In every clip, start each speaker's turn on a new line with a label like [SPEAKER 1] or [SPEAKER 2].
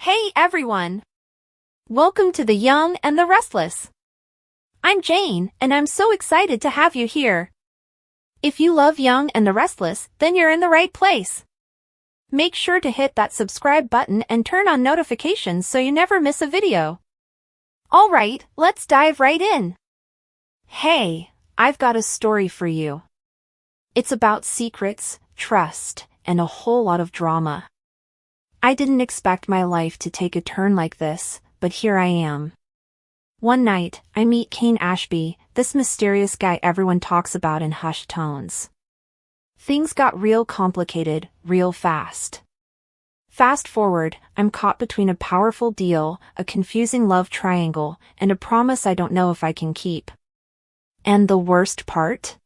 [SPEAKER 1] Hey everyone! Welcome to The Young and the Restless. I'm Jane, and I'm so excited to have you here. If you love Young and the Restless, then you're in the right place. Make sure to hit that subscribe button and turn on notifications so you never miss a video. Alright, let's dive right in. Hey, I've got a story for you. It's about secrets, trust, and a whole lot of drama. I didn't expect my life to take a turn like this, but here I am. One night, I meet Ashby, this mysterious guy everyone talks about in hushed tones. Things got real complicated, real fast. Fast forward, I'm caught between a powerful deal, a confusing love triangle, and a promise I don't know if I can keep. And the worst part?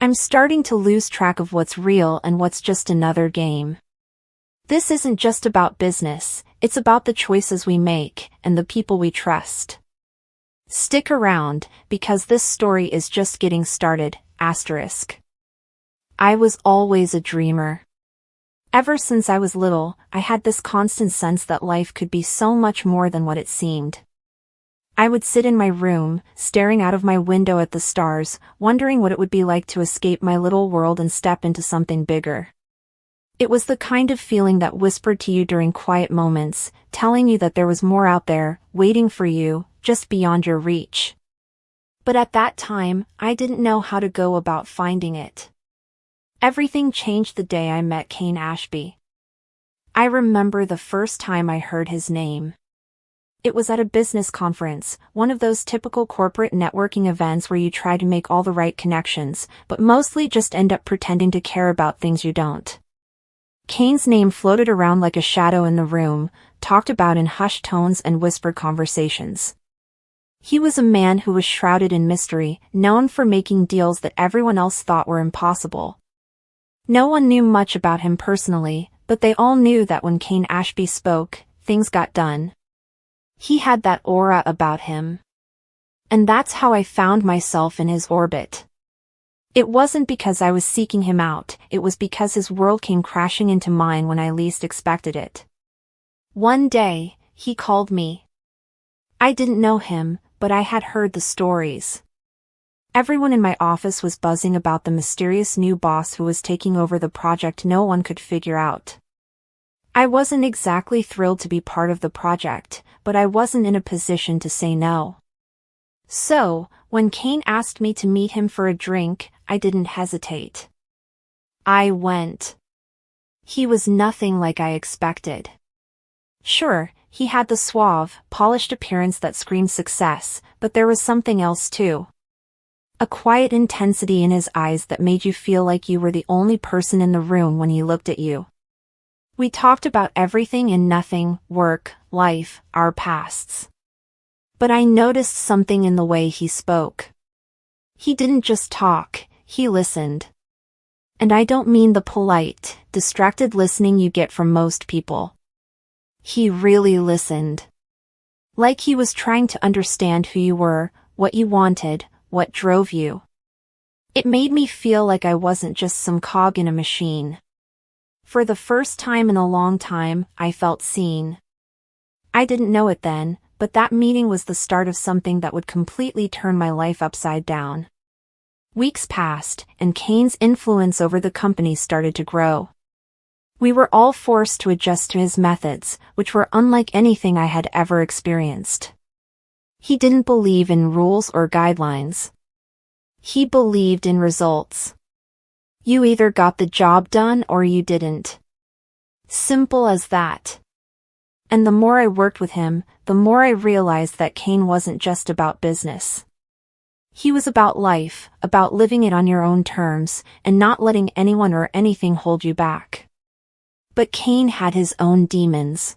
[SPEAKER 1] I'm starting to lose track of what's real and what's just another game. This isn't just about business, it's about the choices we make and the people we trust. Stick around, because this story is just getting started, asterisk. I was always a dreamer. Ever since I was little, I had this constant sense that life could be so much more than what it seemed. I would sit in my room, staring out of my window at the stars, wondering what it would be like to escape my little world and step into something bigger. It was the kind of feeling that whispered to you during quiet moments, telling you that there was more out there, waiting for you, just beyond your reach. But at that time, I didn't know how to go about finding it. Everything changed the day I met Ashby. I remember the first time I heard his name. It was at a business conference, one of those typical corporate networking events where you try to make all the right connections, but mostly just end up pretending to care about things you don't. Kane's name floated around like a shadow in the room, talked about in hushed tones and whispered conversations. He was a man who was shrouded in mystery, known for making deals that everyone else thought were impossible. No one knew much about him personally, but they all knew that when Ashby spoke, things got done. He had that aura about him. And that's how I found myself in his orbit. It wasn't because I was seeking him out, it was because his world came crashing into mine when I least expected it. One day, he called me. I didn't know him, but I had heard the stories. Everyone in my office was buzzing about the mysterious new boss who was taking over the project no one could figure out. I wasn't exactly thrilled to be part of the project, but I wasn't in a position to say no. So, when Kane asked me to meet him for a drink, I didn't hesitate. I went. He was nothing like I expected. Sure, he had the suave, polished appearance that screamed success, but there was something else too. A quiet intensity in his eyes that made you feel like you were the only person in the room when he looked at you. We talked about everything and nothing, work, life, our pasts. But I noticed something in the way he spoke. He didn't just talk, he listened. And I don't mean the polite, distracted listening you get from most people. He really listened. Like he was trying to understand who you were, what you wanted, what drove you. It made me feel like I wasn't just some cog in a machine. For the first time in a long time, I felt seen. I didn't know it then, but that meeting was the start of something that would completely turn my life upside down. Weeks passed, and Kane's influence over the company started to grow. We were all forced to adjust to his methods, which were unlike anything I had ever experienced. He didn't believe in rules or guidelines. He believed in results. You either got the job done or you didn't. Simple as that. And the more I worked with him, the more I realized that Kane wasn't just about business. He was about life, about living it on your own terms, and not letting anyone or anything hold you back. But Kane had his own demons.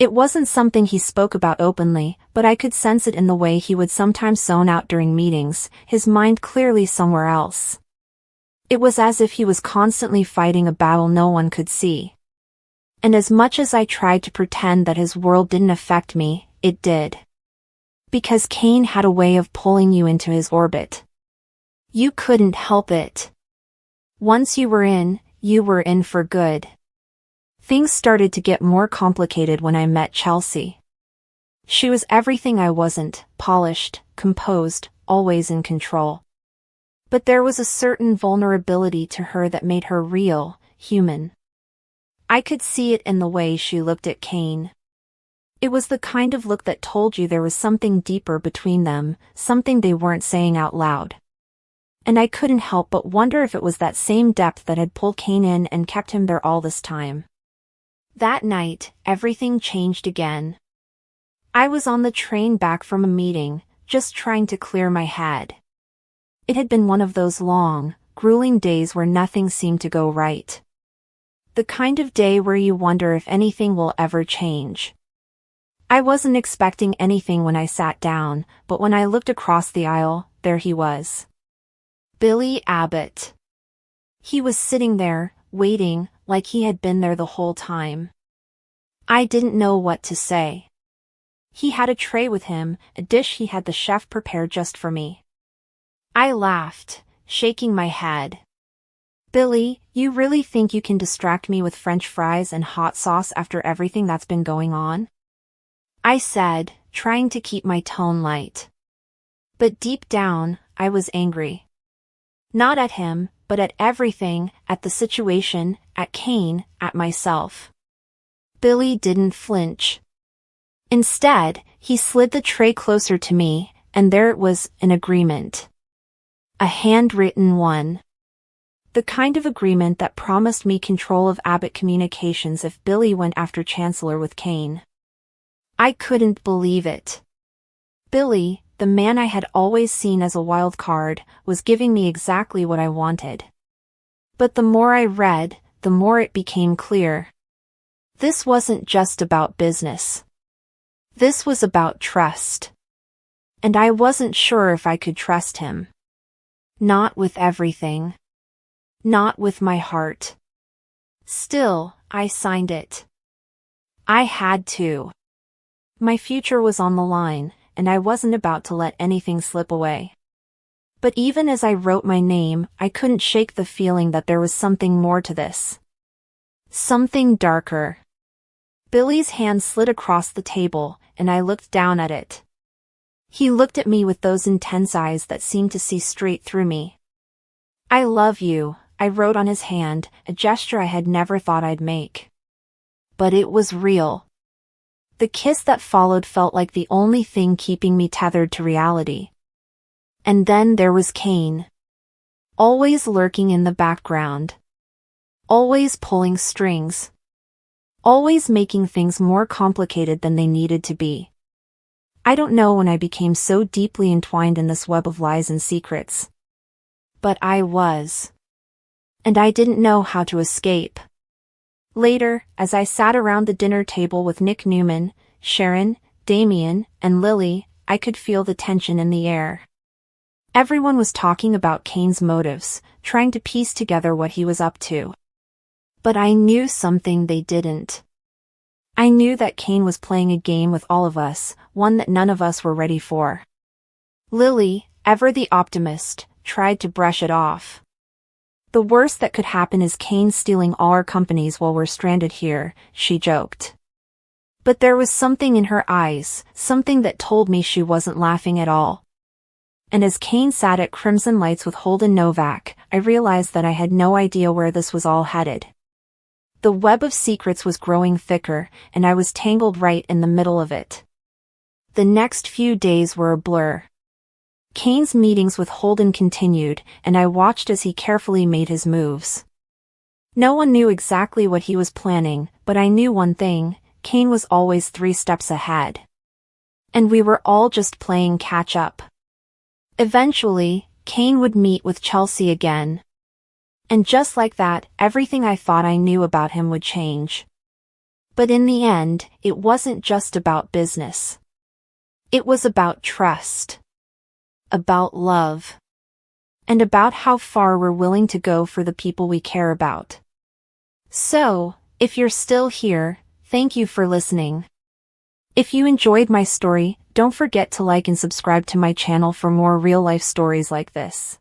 [SPEAKER 1] It wasn't something he spoke about openly, but I could sense it in the way he would sometimes zone out during meetings, his mind clearly somewhere else. It was as if he was constantly fighting a battle no one could see. And as much as I tried to pretend that his world didn't affect me, it did. Because Kane had a way of pulling you into his orbit. You couldn't help it. Once you were in for good. Things started to get more complicated when I met Chelsea. She was everything I wasn't: polished, composed, always in control. But there was a certain vulnerability to her that made her real, human. I could see it in the way she looked at Kane. It was the kind of look that told you there was something deeper between them, something they weren't saying out loud. And I couldn't help but wonder if it was that same depth that had pulled Kane in and kept him there all this time. That night, everything changed again. I was on the train back from a meeting, just trying to clear my head. It had been one of those long, grueling days where nothing seemed to go right. The kind of day where you wonder if anything will ever change. I wasn't expecting anything when I sat down, but when I looked across the aisle, there he was. Billy Abbott. He was sitting there, waiting, like he had been there the whole time. I didn't know what to say. He had a tray with him, a dish he had the chef prepared just for me. I laughed, shaking my head. Billy, you really think you can distract me with French fries and hot sauce after everything that's been going on? I said, trying to keep my tone light. But deep down, I was angry. Not at him, but at everything, at the situation, at Kane, at myself. Billy didn't flinch. Instead, he slid the tray closer to me, and there it was, an agreement. A handwritten one. The kind of agreement that promised me control of Abbott Communications if Billy went after Chancellor with Kane. I couldn't believe it. Billy, the man I had always seen as a wild card, was giving me exactly what I wanted. But the more I read, the more it became clear. This wasn't just about business. This was about trust. And I wasn't sure if I could trust him. Not with everything. Not with my heart. Still, I signed it. I had to. My future was on the line, and I wasn't about to let anything slip away. But even as I wrote my name, I couldn't shake the feeling that there was something more to this. Something darker. Billy's hand slid across the table, and I looked down at it. He looked at me with those intense eyes that seemed to see straight through me. I love you, I wrote on his hand, a gesture I had never thought I'd make. But it was real. The kiss that followed felt like the only thing keeping me tethered to reality. And then there was Kane. Always lurking in the background. Always pulling strings. Always making things more complicated than they needed to be. I don't know when I became so deeply entwined in this web of lies and secrets. But I was. And I didn't know how to escape. Later, as I sat around the dinner table with Nick Newman, Sharon, Damien, and Lily, I could feel the tension in the air. Everyone was talking about Kane's motives, trying to piece together what he was up to. But I knew something they didn't. I knew that Kane was playing a game with all of us, one that none of us were ready for. Lily, ever the optimist, tried to brush it off. The worst that could happen is Kane stealing all our companies while we're stranded here, she joked. But there was something in her eyes, something that told me she wasn't laughing at all. And as Kane sat at Crimson Lights with Holden Novak, I realized that I had no idea where this was all headed. The web of secrets was growing thicker, and I was tangled right in the middle of it. The next few days were a blur. Kane's meetings with Holden continued, and I watched as he carefully made his moves. No one knew exactly what he was planning, but I knew one thing: Kane was always 3 steps ahead. And we were all just playing catch-up. Eventually, Kane would meet with Chelsea again. And just like that, everything I thought I knew about him would change. But in the end, it wasn't just about business. It was about trust. About love. And about how far we're willing to go for the people we care about. So, if you're still here, thank you for listening. If you enjoyed my story, don't forget to like and subscribe to my channel for more real-life stories like this.